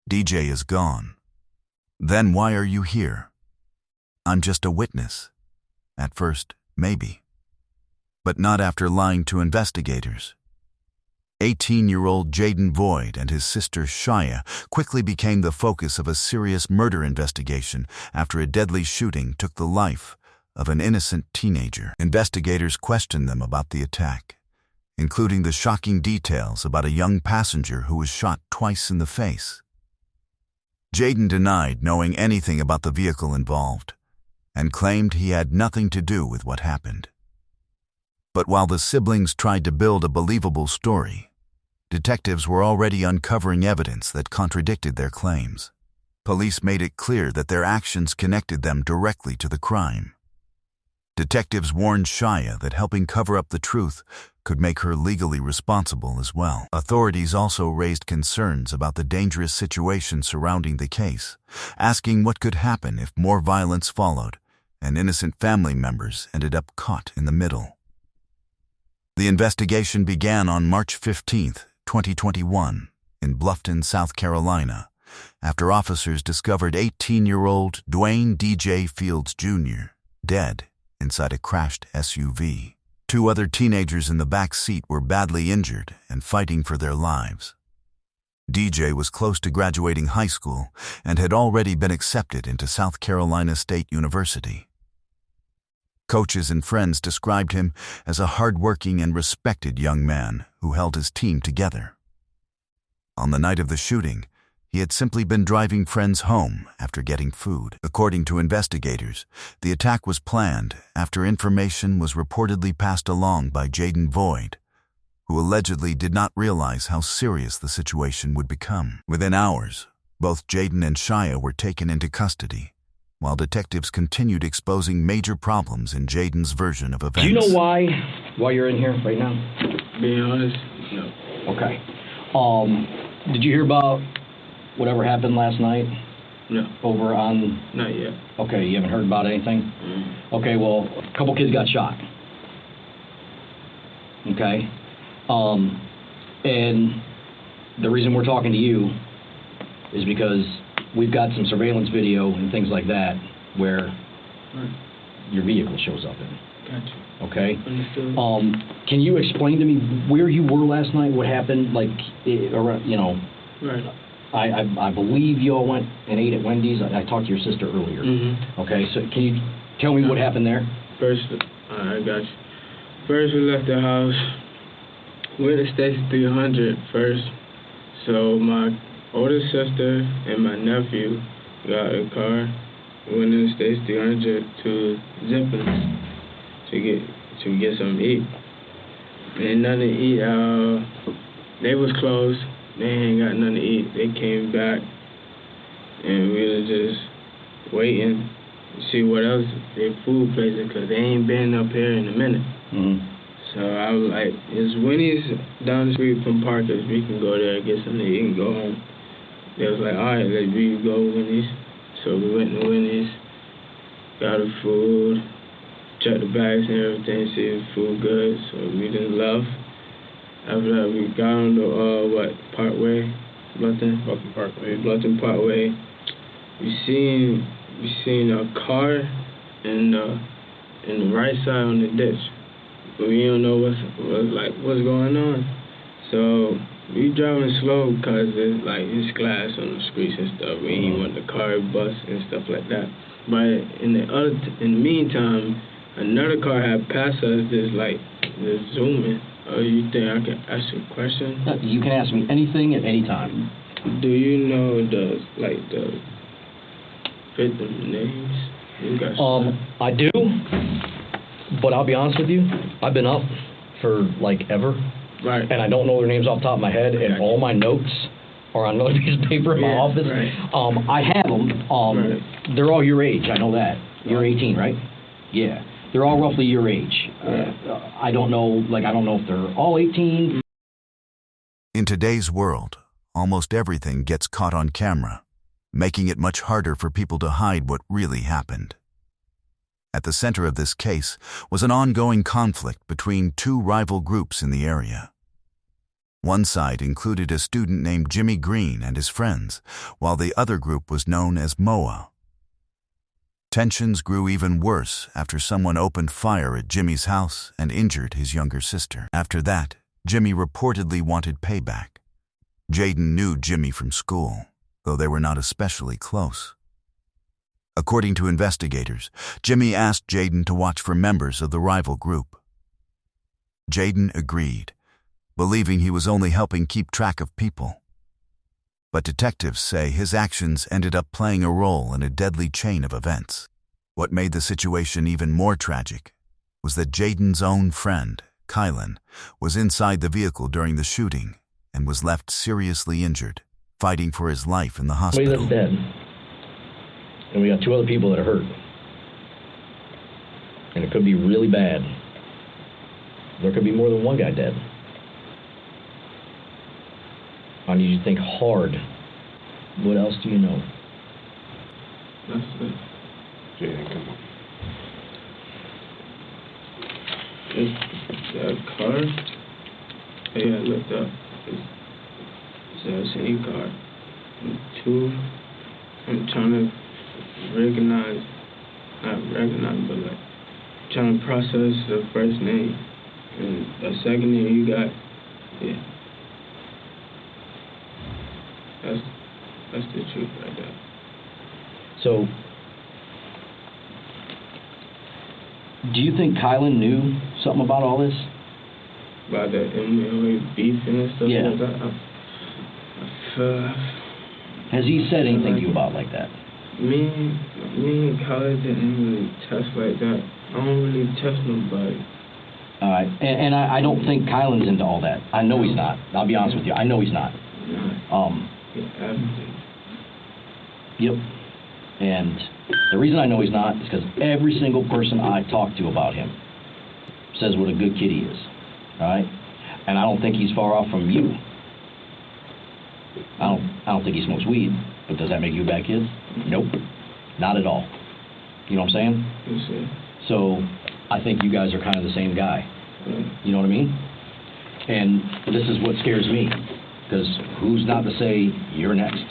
DJ is gone. Then why are you here? I'm just a witness. At first, maybe. But not after lying to investigators. 18-year-old Jaden Void and his sister Shia quickly became the focus of a serious murder investigation after a deadly shooting took the life of an innocent teenager. Investigators questioned them about the attack, including the shocking details about a young passenger who was shot twice in the face. Jaden denied knowing anything about the vehicle involved and claimed he had nothing to do with what happened. But while the siblings tried to build a believable story, detectives were already uncovering evidence that contradicted their claims. Police made it clear that their actions connected them directly to the crime. Detectives warned Shia that helping cover up the truth could make her legally responsible as well. Authorities also raised concerns about the dangerous situation surrounding the case, asking what could happen if more violence followed and innocent family members ended up caught in the middle. The investigation began on March 15, 2021, in Bluffton, South Carolina, after officers discovered 18-year-old Dwayne DJ Fields Jr. dead inside a crashed SUV. Two other teenagers in the back seat were badly injured and fighting for their lives. DJ was close to graduating high school and had already been accepted into South Carolina State University. Coaches and friends described him as a hard-working and respected young man who held his team together. On the night of the shooting, he had simply been driving friends home after getting food. According to investigators, the attack was planned after information was reportedly passed along by Jaden Void, who allegedly did not realize how serious the situation would become. Within hours, both Jaden and Shia were taken into custody, while detectives continued exposing major problems in Jaden's version of events. Do you know why you're in here right now? Being honest, no. Okay. Did you hear about whatever happened last night? No. Over on... Not yet. Okay, you haven't heard about anything? Okay, well, a couple kids got shot. Okay? And the reason we're talking to you is because we've got some surveillance video and things like that where your vehicle shows up in. Gotcha. Okay? Understood. Can you explain to me where you were last night? What happened? Like, you know... Right. I believe you all went and ate at Wendy's. I talked to your sister earlier. Mm-hmm. Okay, so can you tell me what happened there? First, I got you. First, we left the house. Went to Station 300 first. So my older sister and my nephew got a car. Went to Station 300 to Zippers to get something to eat. And nothing to eat. They was closed. They ain't got nothing to eat. They came back, and we was just waiting to see what else their food places, because they ain't been up here in a minute. Mm-hmm. So I was like, it's Winnie's down the street from Parker's. We can go there, get something to eat, and go home. They was like, all right, let's go to Winnie's. So we went to Winnie's, got the food, checked the bags and everything, see if the food good. So we just left. After that, we got on the, Parkway, Bluffton Parkway. We seen a car in the right side on the ditch, but we don't know what's going on. So we driving slow because it's glass on the streets and stuff. We ain't want the car bust and stuff like that. But in the meantime, another car had passed us, just zooming. Oh, you think I can ask you a question? You can ask me anything at any time. Do you know the victim names? I do, but I'll be honest with you, I've been up for ever. Right. And I don't know their names off the top of my head, and all my notes are on another piece of paper in my office. Right. I have them. Right. They're all your age. I know that. You're 18, right? Yeah. They're all roughly your age. I don't know if they're all 18. In today's world, almost everything gets caught on camera, making it much harder for people to hide what really happened. At the center of this case was an ongoing conflict between two rival groups in the area. One side included a student named Jimmy Green and his friends, while the other group was known as MOA. Tensions grew even worse after someone opened fire at Jimmy's house and injured his younger sister. After that, Jimmy reportedly wanted payback. Jaden knew Jimmy from school, though they were not especially close. According to investigators, Jimmy asked Jaden to watch for members of the rival group. Jaden agreed, believing he was only helping keep track of people. But detectives say his actions ended up playing a role in a deadly chain of events. What made the situation even more tragic was that Jaden's own friend, Kylan, was inside the vehicle during the shooting and was left seriously injured, fighting for his life in the hospital. Somebody that's dead, and we got 2 other people that are hurt. And it could be really bad. There could be more than one guy dead. I need you to think hard. What else do you know? That's it. Jaden, come on. It's that car. Hey, I looked up. It's that same car. And 2, I'm trying to not recognize, but like trying to process the first name. And the second name you got, yeah. That's the truth right there. So, do you think Kylan knew something about all this? About the MLA beefing and stuff Yeah. like that? I feel, Has he said anything to you about like that? me and Kylan didn't really test like that. I don't really test nobody. All right, and I don't think Kylan's into all that. I know he's not. I'll be honest with you. I know he's not. Everything. Yep. And the reason I know he's not is because every single person I talk to about him says what a good kid he is. All right? And I don't think he's far off from you. I don't think he smokes weed, but does that make you a bad kid? Nope. Not at all. You know what I'm saying? You see? So I think you guys are kind of the same guy. You know what I mean? And this is what scares me, because who's not to say you're next?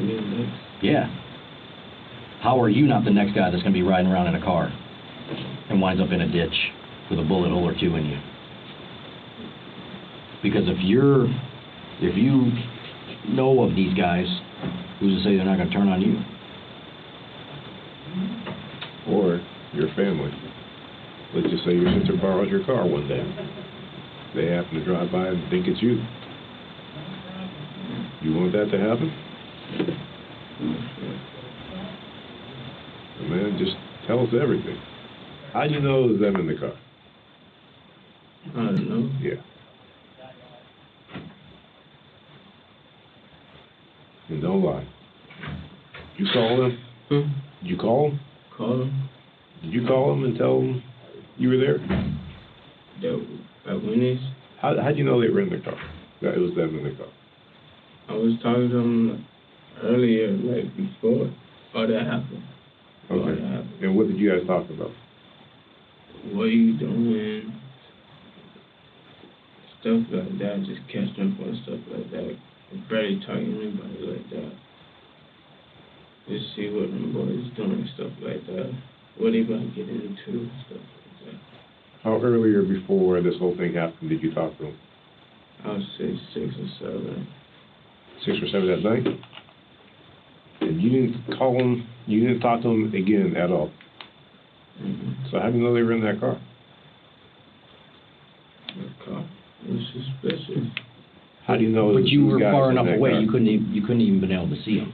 Me next. Yeah. How are you not the next guy that's going to be riding around in a car and winds up in a ditch with a bullet hole or 2 in you? Because if you know of these guys, who's to say they're not going to turn on you? Or your family. Let's just say your sister borrows your car one day. They happen to drive by and think it's you. You want that to happen? Man, just tell us everything. How do you know it was them in the car? I don't know. Yeah. And don't lie. You call them? Did you call them? Call them. Did you call them and tell them you were there? At Winnie's. How'd you know they were in the car? That it was them in the car? I was talking to them earlier, like before all that happened. Okay. And what did you guys talk about? What are you doing? Stuff like that, just catch them for stuff like that. I'm barely talking to anybody like that. Just see what them boys doing, stuff like that. What they about to get into, stuff like that. How earlier before this whole thing happened did you talk to them? I would say 6 or 7. 6 or 7 that night? And you didn't call them, you didn't talk to them again at all? Mm-hmm. So how do you know they were in that car? The car was suspicious. How do you know? But you were far enough away. Car? You couldn't even been able to see him.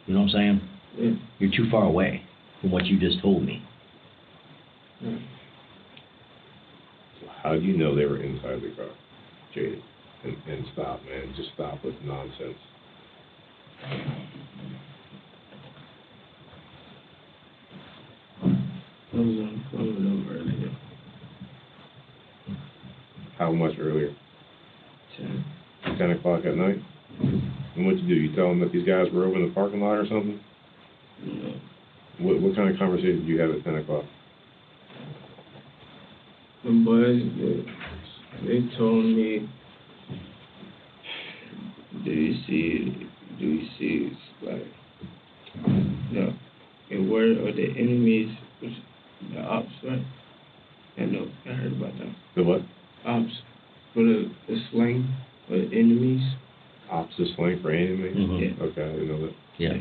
You know what I'm saying? Yeah. You're too far away from what you just told me. Yeah. So how do you know they were inside the car, Jaden? And stop, man. Just stop with nonsense. I was on the phone with them earlier. How much earlier? 10. 10 o'clock at night? And what you do? You tell them that these guys were over in the parking lot or something? No. What kind of conversation did you have at 10 o'clock? The boys, They told me, do you see it's like, a word of the enemies, which the ops, right? I heard about that. The what? Ops, for the slang for the enemies. Ops is slang for enemy? Mm-hmm. Yeah. Okay, I didn't know that. Yeah.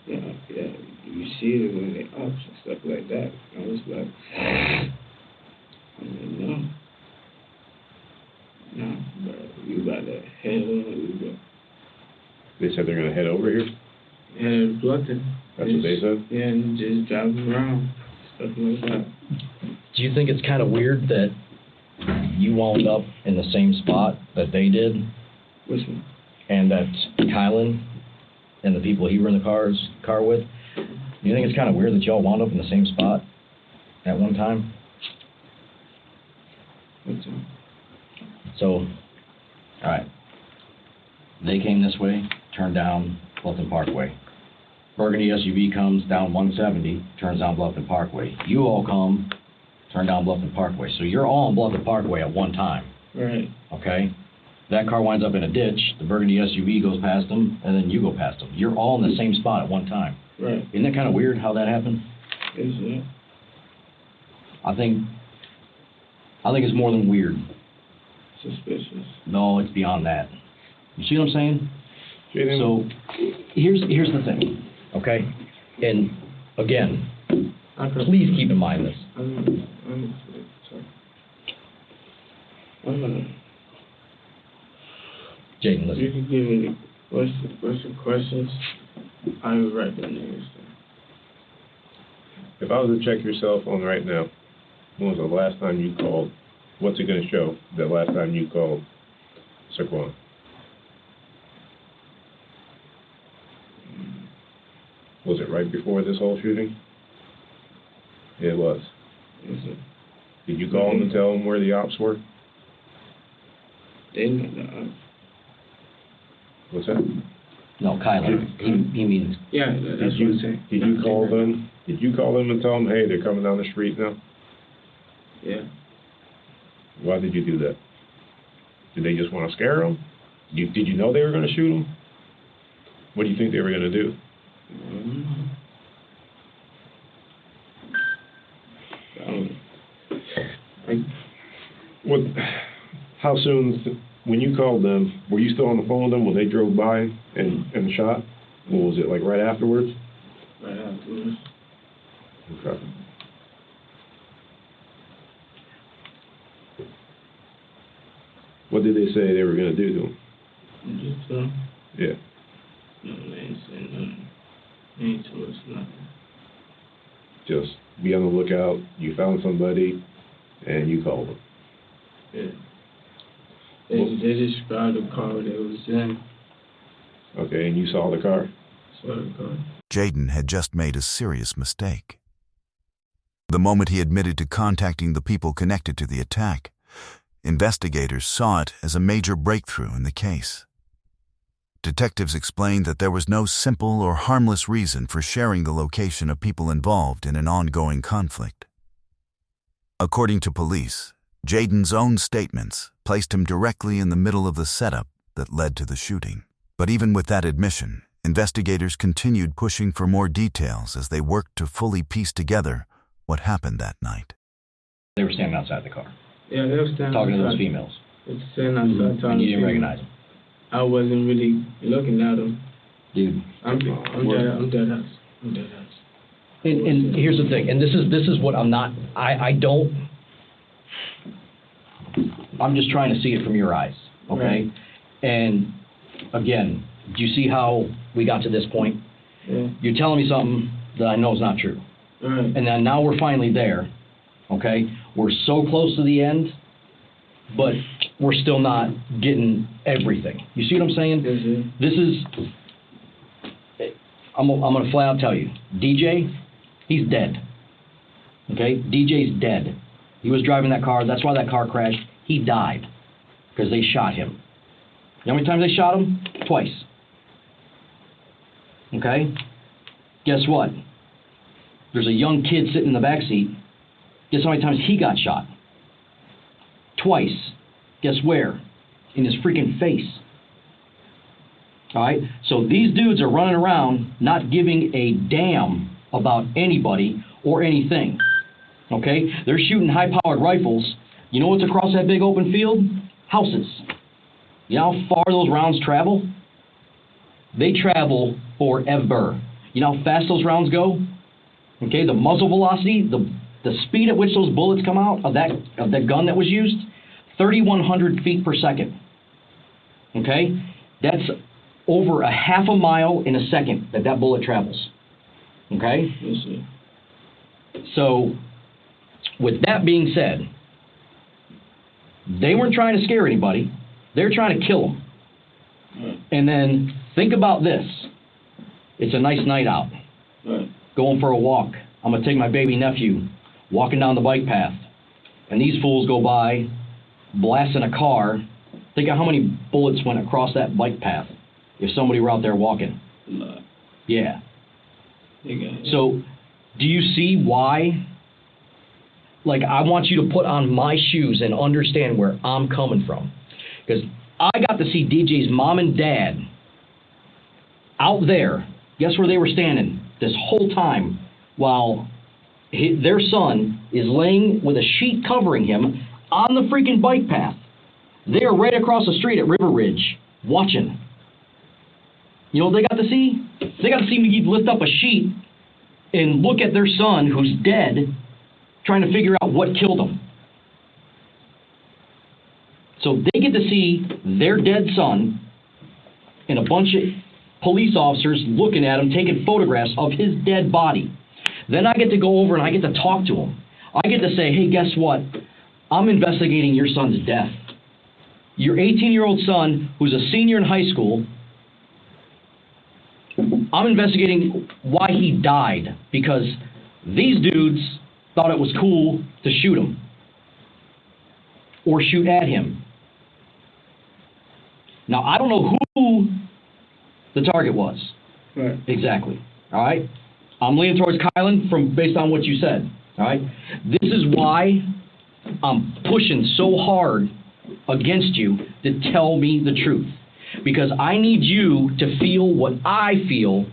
Yeah. You see it when they ops and stuff like that. I was like, no, but you got to head on. They said they're going to head over here? And Bluffton. That's what they said? Yeah, and just drive around, stuff like that. Do you think it's kind of weird that you wound up in the same spot that they did? Which one? And that Kylan and the people he were in the car with? Do you think it's kind of weird that y'all wound up in the same spot at one time? What time? So, all right. They came this way, turned down Bluffton Parkway. Burgundy SUV comes down 170, turns down Bluffton Parkway. You all come, turn down Bluffton Parkway. So you're all on Bluffton Parkway at one time. Right. Okay? That car winds up in a ditch, the Burgundy SUV goes past them, and then you go past them. You're all in the same spot at one time. Right. Isn't that kind of weird how that happened? Is it? I think it's more than weird. Suspicious. No, it's beyond that. You see what I'm saying? Jaden. So here's the thing, okay? And again, please keep in mind this. Jaden, You listen. can give me what's the questions. I will write the names down. If I was to check your cell phone right now, when was the last time you called? What's it going to show the last time you called Saquon? Was it right before this whole shooting? It was. Is it? Did you call them and tell them where the ops were? They know the ops. What's that? No, Kylan. He means. Yeah, that's what I'm saying. Did you call them? Did you call them and tell them, hey, they're coming down the street now? Yeah. Why did you do that? Did they just want to scare them? Did you know they were going to shoot them? What do you think they were going to do? How soon, when you called them, were you still on the phone with them when they drove by and shot? Or was it like right afterwards? Right afterwards. Okay. What did they say they were going to do to him? Just Yeah. no, they ain't saying nothing. They ain't told us nothing. Just be on the lookout. You found somebody, and you called them. Yeah. They described the car they was in. Okay, and you saw the car? Saw the car. Jaden had just made a serious mistake. The moment he admitted to contacting the people connected to the attack, investigators saw it as a major breakthrough in the case. Detectives explained that there was no simple or harmless reason for sharing the location of people involved in an ongoing conflict. According to police, Jaden's own statements placed him directly in the middle of the setup that led to the shooting. But even with that admission, investigators continued pushing for more details as they worked to fully piece together what happened that night. They were standing outside the car, Yeah, they was standing talking to those outside. females. They was standing outside talking And you to didn't people. recognize them. I wasn't really looking at them. Dude. I'm dead ass. And here's the thing, and this is what I'm just trying to see it from your eyes, okay? Right. And again, do you see how we got to this point? Yeah. You're telling me something that I know is not true. Right. And then now we're finally there, okay? We're so close to the end, but we're still not getting everything. You see what I'm saying? Mm-hmm. This is, I'm going to flat out tell you, DJ, he's dead, okay? DJ's dead. He was driving that car. That's why that car crashed. He died because they shot him. You know how many times they shot him? Twice. Okay? Guess what? There's a young kid sitting in the back seat. Guess how many times he got shot? Twice. Guess where? In his freaking face. All right? So these dudes are running around not giving a damn about anybody or anything. Okay? They're shooting high-powered rifles. You know what's across that big open field? Houses. You know how far those rounds travel? They travel forever. You know how fast those rounds go? Okay, the muzzle velocity, the speed at which those bullets come out of that gun that was used, 3,100 feet per second. Okay, that's over a half a mile in a second that bullet travels. Okay? Yes, sir. So, with that being said, they weren't trying to scare anybody. They're trying to kill them. Right. And then think about this. It's a nice night out. Right. Going for a walk. I'm going to take my baby nephew walking down the bike path. And these fools go by, blasting a car. Think of how many bullets went across that bike path if somebody were out there walking. A lot. Yeah. They got it. So, do you see why? Like, I want you to put on my shoes and understand where I'm coming from. Because I got to see DJ's mom and dad out there. Guess where they were standing this whole time while their son is laying with a sheet covering him on the freaking bike path. They are right across the street at River Ridge watching. You know what they got to see? They got to see me lift up a sheet and look at their son who's dead, trying to figure out what killed him. So they get to see their dead son and a bunch of police officers looking at him, taking photographs of his dead body. Then I get to go over and I get to talk to him. I get to say, hey, guess what? I'm investigating your son's death. Your 18-year-old son, who's a senior in high school, I'm investigating why he died, because these dudes thought it was cool to shoot him or shoot at him. Now, I don't know who the target was. Right. Exactly. All right? I'm leaning towards Kylan based on what you said. All right? This is why I'm pushing so hard against you to tell me the truth. Because I need you to feel what I feel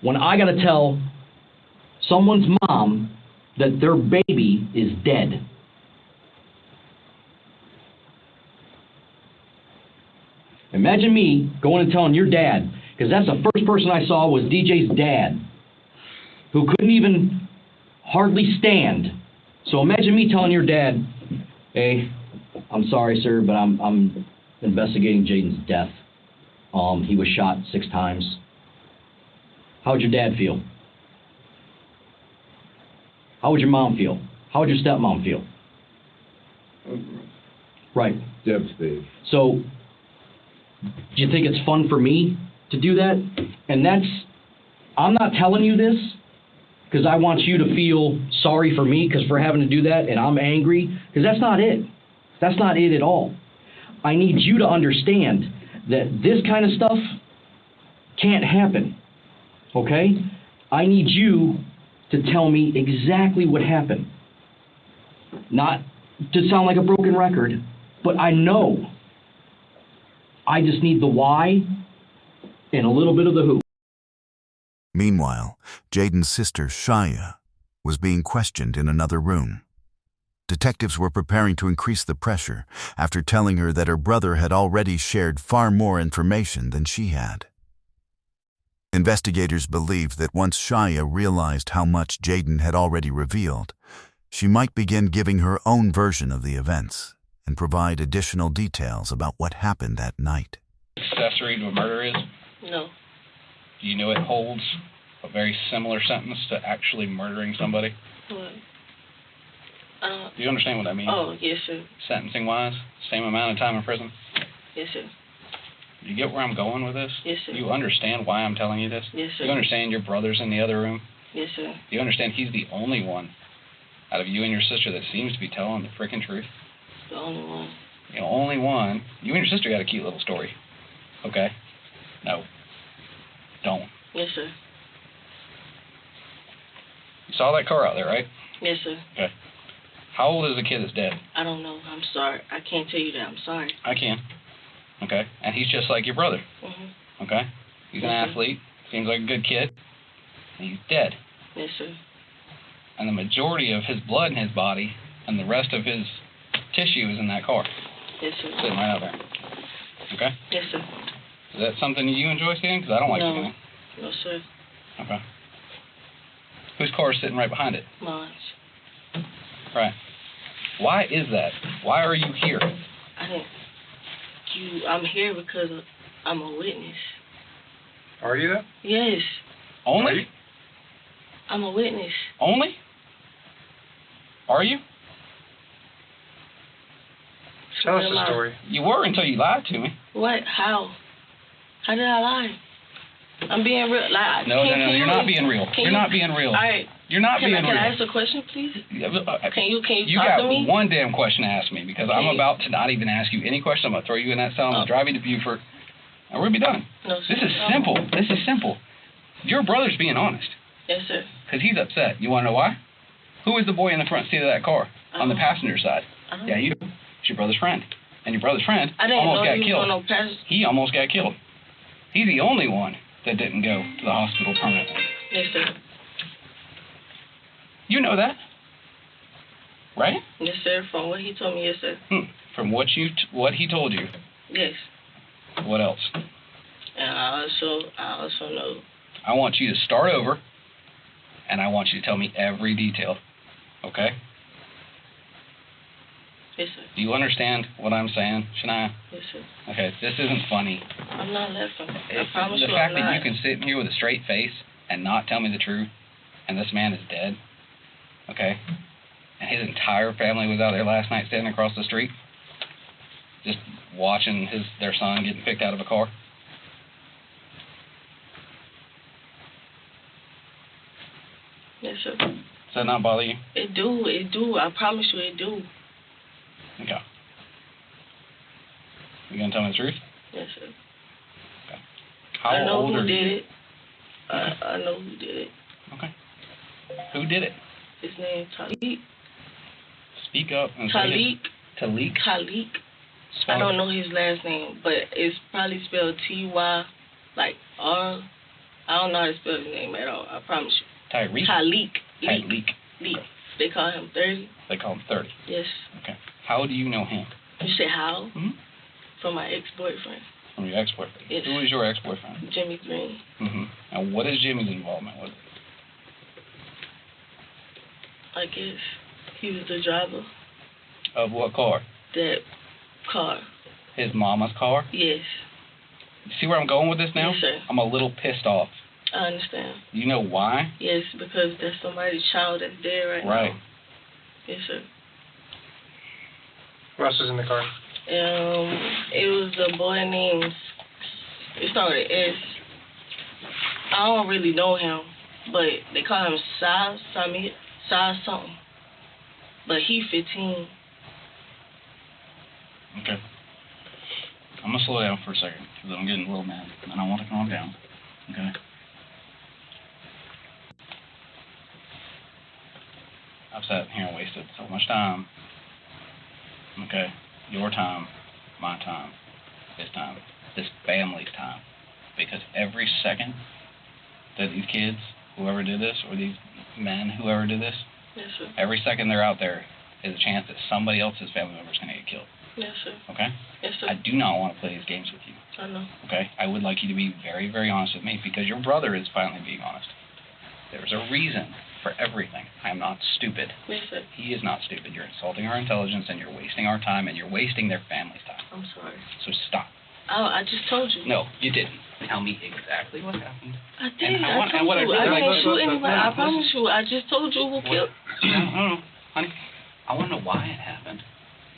when I got to tell someone's mom that their baby is dead. Imagine me going and telling your dad, because that's the first person I saw was DJ's dad, who couldn't even hardly stand. So imagine me telling your dad, hey, I'm sorry, sir, but I'm investigating Jaden's death. He was shot 6 times. How would your dad feel? How would your mom feel? How would your stepmom feel? Right. Devastated. So, do you think it's fun for me to do that? And I'm not telling you this because I want you to feel sorry for me for having to do that and I'm angry, because that's not it. That's not it at all. I need you to understand that this kind of stuff can't happen, okay? I need you to tell me exactly what happened. Not to sound like a broken record, but I know. I just need the why and a little bit of the who. Meanwhile, Jaden's sister, Shia, was being questioned in another room. Detectives were preparing to increase the pressure after telling her that her brother had already shared far more information than she had. Investigators believed that once Shia realized how much Jaden had already revealed, she might begin giving her own version of the events and provide additional details about what happened that night. Accessory to a murder is? No. Do you know it holds a very similar sentence to actually murdering somebody? What? Do you understand what I mean? Oh, yes, sir. Sentencing-wise, same amount of time in prison? Yes, sir. Do you get where I'm going with this? Yes, sir. Do you understand why I'm telling you this? Yes, sir. Do you understand your brother's in the other room? Yes, sir. Do you understand he's the only one out of you and your sister that seems to be telling the frickin' truth? The only one. The only one. You and your sister got a cute little story. Okay? No. Don't. Yes, sir. You saw that car out there, right? Yes, sir. Okay. How old is the kid that's dead? I don't know. I'm sorry. I can't tell you that. I'm sorry. I can. Okay? And he's just like your brother. Mm-hmm. Okay? He's an athlete. Seems like a good kid. And he's dead. Yes, sir. And the majority of his blood in his body and the rest of his tissue is in that car. Yes, sir. Sitting right out there. Okay? Yes, sir. Is that something you enjoy seeing? Because I don't like seeing it. No, sir. Okay. Whose car is sitting right behind it? Mine. Right. Why is that? Why are you here? I'm here because I'm a witness. Are you though? Yes. Only? Are you? I'm a witness. Only? Are you? Tell us the story. You were until you lied to me. What? How? How did I lie? I'm being real. Like, No, you're not being real. You're not being real. All right. You're not being real. Can I ask a question, please? Can you You talk got to me? one damn question to ask me because I'm Okay. about to not even ask you any question. I'm going to throw you in that cell. I'm going to drive you to Buford. And we're going to be done. No, sir. This is simple. This is simple. Your brother's being honest Yes, sir. because he's upset. You want to know why? Who was the boy in the front seat of that car on the passenger side? Yeah, you. It's your brother's friend. And your brother's friend I didn't almost know got he killed. was on no passenger. He almost got killed. He's the only one that didn't go to the hospital permanently. Yes, sir. You know that, right? Yes, sir. From what he told me, yes, sir. From what he told you. Yes. What else? And I also know. I want you to start over, and I want you to tell me every detail. Okay? Yes, sir. Do you understand what I'm saying, Shania? Yes, sir. Okay, this isn't funny. I'm not laughing. I promise The you fact I'm that not. you can sit in here with a straight face and not tell me the truth, and this man is dead, okay? And his entire family was out there last night standing across the street, just watching their son getting picked out of a car. Yes, sir. Does that not bother you? It do. I promise you it do. Okay. You gonna tell me the truth? Yes, sir. Okay. How I know old who are did you? it. I know who did it. Okay. Who did it? His name Talik. Speak up and say it. Talik? Talik. Spell I don't it. know his last name, but it's probably spelled T-Y, like R. I don't know how to spell his name at all. I promise you. Tyreek? Talik. Talik. Leak. They call him 30. They call him 30. Yes. Okay. How do you know him? You say how? Mm-hmm. From my ex-boyfriend, From your ex-boyfriend? Yes. Who is your ex-boyfriend? Jimmy Green. Mm-hmm. And what is Jimmy's involvement with it? I guess he was the driver. Of what car? That car. His mama's car? Yes. You see where I'm going with this now? Yes, sir. I'm a little pissed off. I understand. You know why? Yes, because that's somebody's child that's dead right Right. now. Yes, sir. Who else was in the car? It was a boy named, it started with S. I don't really know him, but they call him Sai something. But he 15. Okay. I'm going to slow down for a second because I'm getting a little mad and I want to calm down. Okay? I've sat here and wasted so much time. Okay? Your time, my time, his time, this family's time. Because every second that these kids, whoever did this, or these men, whoever did this, Yes, sir. every second they're out there is a chance that somebody else's family member is going to get killed. Yes, sir. Okay? Yes, sir. I do not want to play these games with you. I know. Okay? I would like you to be very, very honest with me because your brother is finally being honest. There's a reason for everything. I am not stupid. Yes, sir. He is not stupid. You're insulting our intelligence and you're wasting our time and you're wasting their family's time. I'm sorry. So stop. I just told you. No, you didn't. Tell me exactly what happened. I did. And I what told I you. really I like- didn't shoot look, anybody. look, I promise you. I just told you who killed. No, honey. I want to know why it happened.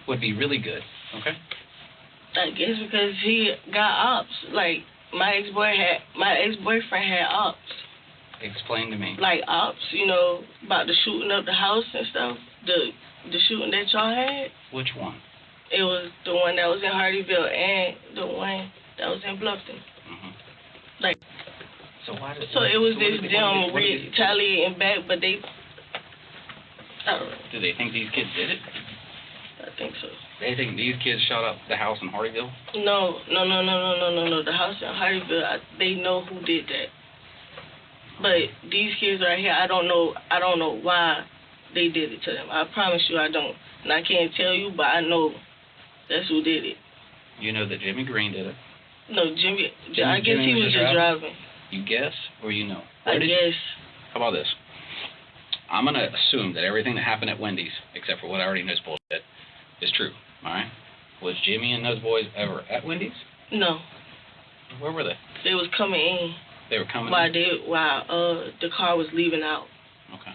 Would be really good. Okay? I guess because he got ops. Like my ex-boyfriend had ops. Explain to me. Like ops, you know, about the shooting up the house and stuff. The shooting that y'all had. Which one? It was the one that was in Hardyville and the one that was in Bluffton. Mm-hmm. Like. So why did? So it was this them retaliating back, but they. I don't know. Do they think these kids did it? I think so. They think these kids shot up the house in Hardyville? No. The house in Hardyville, they know who did that. But these kids right here, I don't know why they did it to them. I promise you I don't. And I can't tell you, but I know that's who did it. You know that Jimmy Green did it. No, I guess he was just driving. You guess or you know? I guess. How about this? I'm going to assume that everything that happened at Wendy's, except for what I already know is bullshit, is true, all right? Was Jimmy and those boys ever at Wendy's? No. Where were they? They was coming in. They were coming while in? the car was leaving out. Okay.